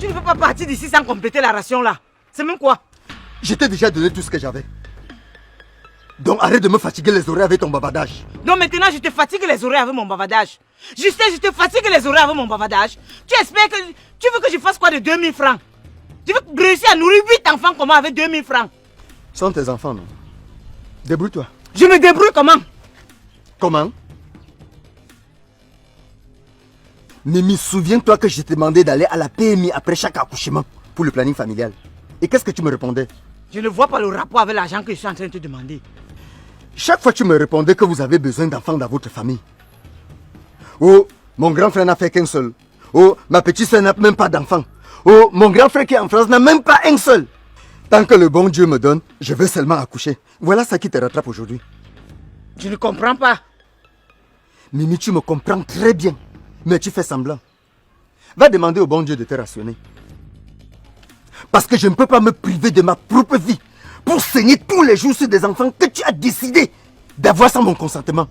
Tu ne peux pas partir d'ici sans compléter la ration là. C'est même quoi? Je t'ai déjà donné tout ce que j'avais. Donc arrête de me fatiguer les oreilles avec ton bavardage. Donc maintenant je te fatigue les oreilles avec mon bavardage. Justin, je te fatigue les oreilles avec mon bavardage. Tu espères que... Tu veux que je fasse quoi de 2000 francs? Tu veux réussir à nourrir 8 enfants comment avec 2000 francs? Ce sont tes enfants, non? Débrouille-toi. Je me débrouille comment? Comment? Mimi, souviens-toi que je t'ai demandé d'aller à la PMI après chaque accouchement pour le planning familial. Et qu'est-ce que tu me répondais? Je ne vois pas le rapport avec l'argent que je suis en train de te demander. Chaque fois tu me répondais que vous avez besoin d'enfants dans votre famille. Oh, mon grand frère n'a fait qu'un seul. Oh, ma petite soeur n'a même pas d'enfant. Oh, mon grand frère qui est en France n'a même pas un seul. Tant que le bon Dieu me donne, je veux seulement accoucher. Voilà ça qui te rattrape aujourd'hui. Je ne comprends pas. Mimi, tu me comprends très bien. Mais tu fais semblant. Va demander au bon Dieu de te rationner. Parce que je ne peux pas me priver de ma propre vie pour saigner tous les jours sur des enfants que tu as décidé d'avoir sans mon consentement.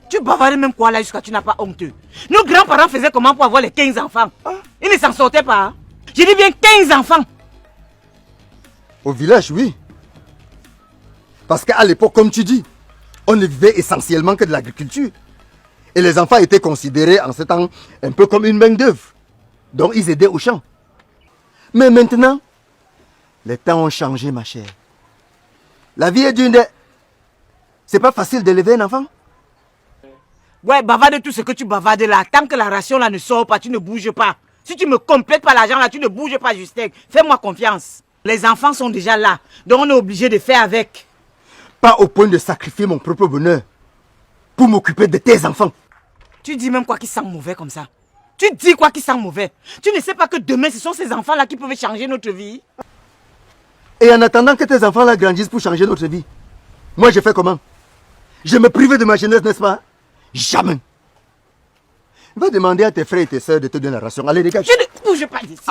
Tu bavardes même quoi là jusqu'à tu n'as pas honte? Nos grands-parents faisaient comment pour avoir les 15 enfants? Ils ne s'en sortaient pas. Je dis bien 15 enfants. Au village, oui. Parce qu'à l'époque, comme tu dis, on ne vivait essentiellement que de l'agriculture. Et les enfants étaient considérés en ce temps un peu comme une main d'œuvre. Donc ils aidaient au champ. Mais maintenant, les temps ont changé, ma chère. La vie est d'une... C'est pas facile d'élever un enfant. Ouais, bavarde tout ce que tu bavardes là. Tant que la ration là ne sort pas, tu ne bouges pas. Si tu me complètes pas l'argent là, tu ne bouges pas, Justin. Fais-moi confiance. Les enfants sont déjà là. Donc on est obligé de faire avec. Pas au point de sacrifier mon propre bonheur pour m'occuper de tes enfants. Tu dis même quoi qui sent mauvais comme ça? Tu dis quoi qui sent mauvais? Tu ne sais pas que demain, ce sont ces enfants-là qui peuvent changer notre vie? Et en attendant que tes enfants-là grandissent pour changer notre vie, moi je fais comment? Je me prive de ma jeunesse, n'est-ce pas? Jamais. Va demander à tes frères et tes soeurs de te donner la ration. Allez, dégage. Je ne bouge pas d'ici.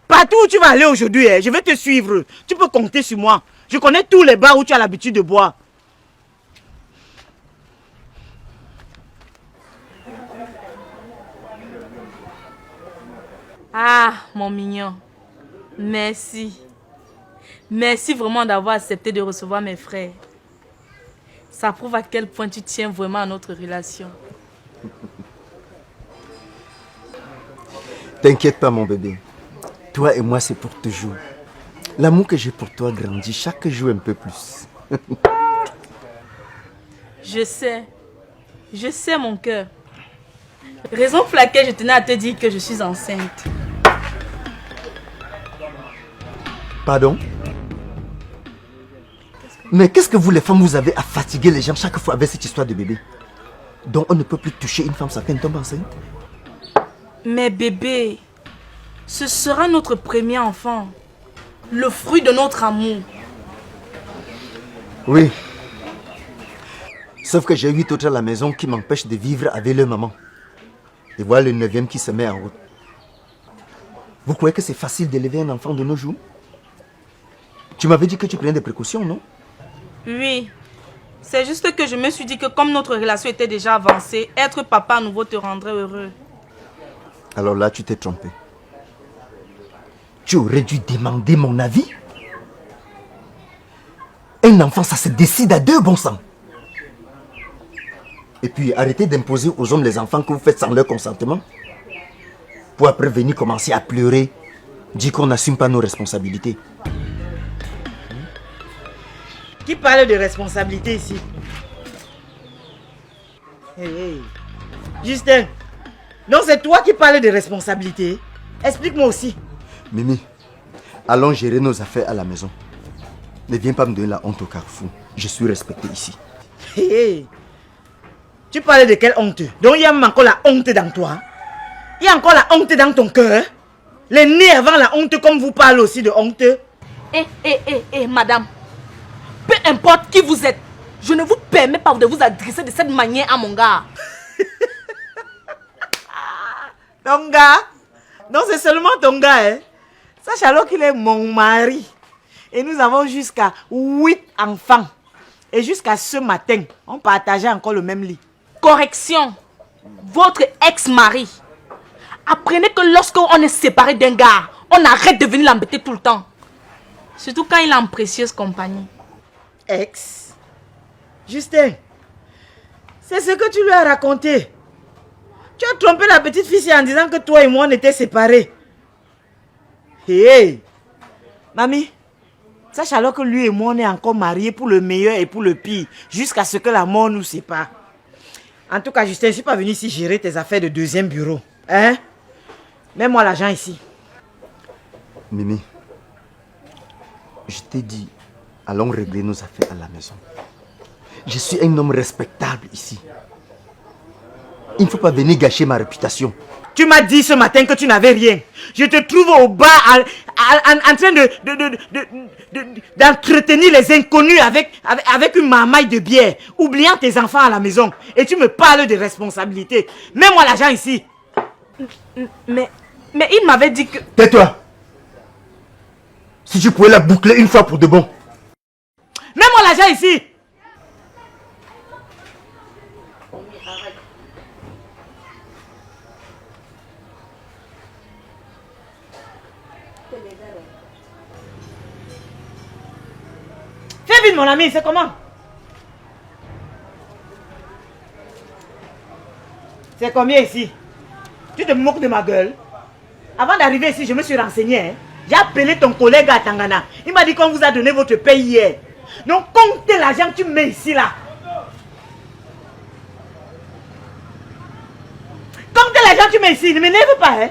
Partout où tu vas aller aujourd'hui, je vais te suivre. Tu peux compter sur moi. Je connais tous les bars où tu as l'habitude de boire. Ah, mon mignon. Merci. Merci vraiment d'avoir accepté de recevoir mes frères. Ça prouve à quel point tu tiens vraiment à notre relation. T'inquiète pas, mon bébé. Toi et moi, c'est pour toujours. L'amour que j'ai pour toi grandit chaque jour un peu plus. Je sais mon cœur. Raison pour laquelle je tenais à te dire que je suis enceinte. Pardon? Mais qu'est-ce que vous les femmes, vous avez à fatiguer les gens chaque fois avec cette histoire de bébé? Donc on ne peut plus toucher une femme sans qu'elle tombe enceinte? Mais bébé, ce sera notre premier enfant. Le fruit de notre amour. Oui. Sauf que j'ai 8 autres à la maison qui m'empêchent de vivre avec leur maman. Et voilà le 9e qui se met en route. Vous croyez que c'est facile d'élever un enfant de nos jours? Tu m'avais dit que tu prenais des précautions, non? Oui. C'est juste que je me suis dit que comme notre relation était déjà avancée, être papa à nouveau te rendrait heureux. Alors là, tu t'es trompé. Tu aurais dû demander mon avis. Un enfant, ça se décide à 2 bon sang. Et puis, arrêtez d'imposer aux hommes les enfants que vous faites sans leur consentement. Pour après venir commencer à pleurer, dire qu'on n'assume pas nos responsabilités. Qui parle de responsabilité ici? Hey. Justin, donc c'est toi qui parles de responsabilité? Explique-moi aussi. Mimi, allons gérer nos affaires à la maison. Ne viens pas me donner la honte au carrefour. Je suis respecté ici. Hey. Tu parles de quelle honte? Donc il y a même encore la honte dans toi. Il y a encore la honte dans ton cœur. Les nez avant la honte comme vous parlez aussi de honte. Madame. Peu importe qui vous êtes, je ne vous permets pas de vous adresser de cette manière à mon gars. Ton gars? Non, c'est seulement ton gars, hein? Sache alors qu'il est mon mari. Et nous avons jusqu'à 8 enfants. Et jusqu'à ce matin, on partageait encore le même lit. Correction. votre ex-mari. Apprenez que lorsqu'on est séparé d'un gars, on arrête de venir l'embêter tout le temps. Surtout quand il est en précieuse compagnie. Ex? Justin, c'est ce que tu lui as raconté. Tu as trompé la petite fille en disant que toi et moi on était séparés. Hey! Mamie, sache alors que lui et moi on est encore mariés pour le meilleur et pour le pire, jusqu'à ce que la mort nous sépare. En tout cas, Justin, je ne suis pas venu ici gérer tes affaires de deuxième bureau. Hein? Mets-moi l'argent ici. Mimi, je t'ai dit, allons régler nos affaires à la maison. Je suis un homme respectable ici. Il ne faut pas venir gâcher ma réputation. Tu m'as dit ce matin que tu n'avais rien. Je te trouve au bar en train d'entretenir les inconnus avec une marmaille de bière, oubliant tes enfants à la maison. Et tu me parles de responsabilité. Mets-moi l'argent ici. Mais il m'avait dit que... Tais-toi. Si tu pouvais la boucler une fois pour de bon. Mets-moi l'argent ici. Fais vite mon ami, c'est comment? C'est combien ici? Tu te moques de ma gueule? Avant d'arriver ici, je me suis renseigné. Hein? J'ai appelé ton collègue à Tangana. Il m'a dit qu'on vous a donné votre paye hier. Donc comptez l'argent que tu mets ici là. Comptez l'argent que tu mets ici, ne m'énerve pas. Hein?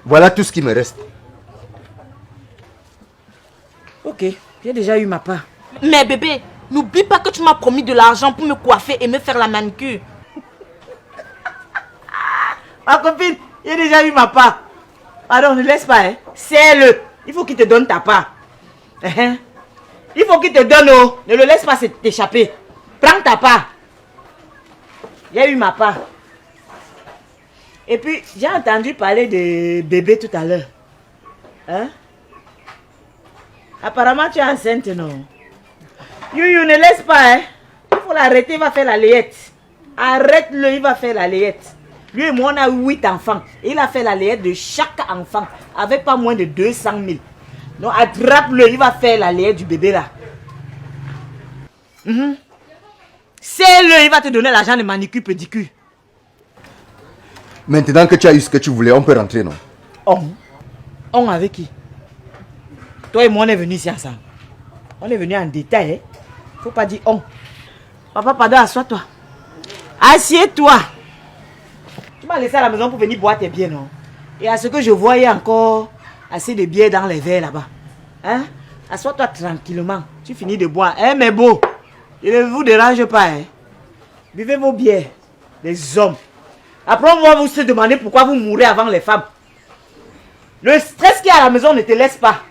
Voilà tout ce qui me reste. Ok, j'ai déjà eu ma part. Mais bébé, n'oublie pas que tu m'as promis de l'argent pour me coiffer et me faire la manicure. Ma copine, j'ai déjà eu ma part. Pardon, ne laisse pas. Hein. C'est-le. Il faut qu'il te donne ta part. Hein? Il faut qu'il te donne. Oh. Ne le laisse pas t'échapper. Prends ta part. J'ai eu ma part. Et puis, j'ai entendu parler de bébé tout à l'heure. Hein? Apparemment, tu es enceinte, non? You, ne laisse pas, hein? Il faut l'arrêter, il va faire la layette. Arrête-le, il va faire la layette. Lui et moi, on a 8 enfants. Et il a fait la layette de chaque enfant, avec pas moins de 200 000. Donc, attrape-le, il va faire la layette du bébé, là. C'est-le, il va te donner l'argent de manicure, pédicure. Maintenant que tu as eu ce que tu voulais, on peut rentrer, non? On avec qui? Toi et moi, on est venus ici ensemble. On est venus en détail. Hein? Faut pas dire on. Papa, pardon, assois-toi. Assieds-toi. Tu m'as laissé à la maison pour venir boire tes bières, non? Et à ce que je voyais encore assez de bières dans les verres là-bas. Hein? Assois-toi tranquillement. Tu finis de boire. Hein, mais beau. Il ne vous dérange pas. Hein? Buvez vos bières. Les hommes. Après, on va vous se demander pourquoi vous mourrez avant les femmes. Le stress qui est à la maison ne te laisse pas.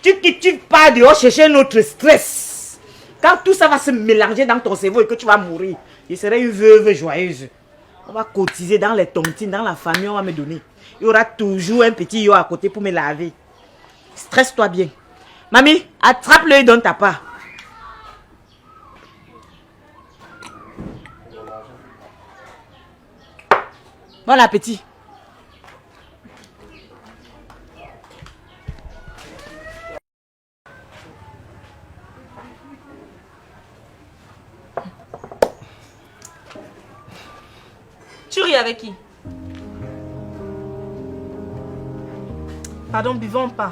Tu pars dehors chercher un autre stress. Quand tout ça va se mélanger dans ton cerveau et que tu vas mourir, je serai une veuve joyeuse. On va cotiser dans les tontines, dans la famille, on va me donner. Il y aura toujours un petit yo à côté pour me laver. Stresse-toi bien. Mamie, attrape-le et donne ta part. Bon appétit. Tu ris avec qui? Pardon, buvons pas.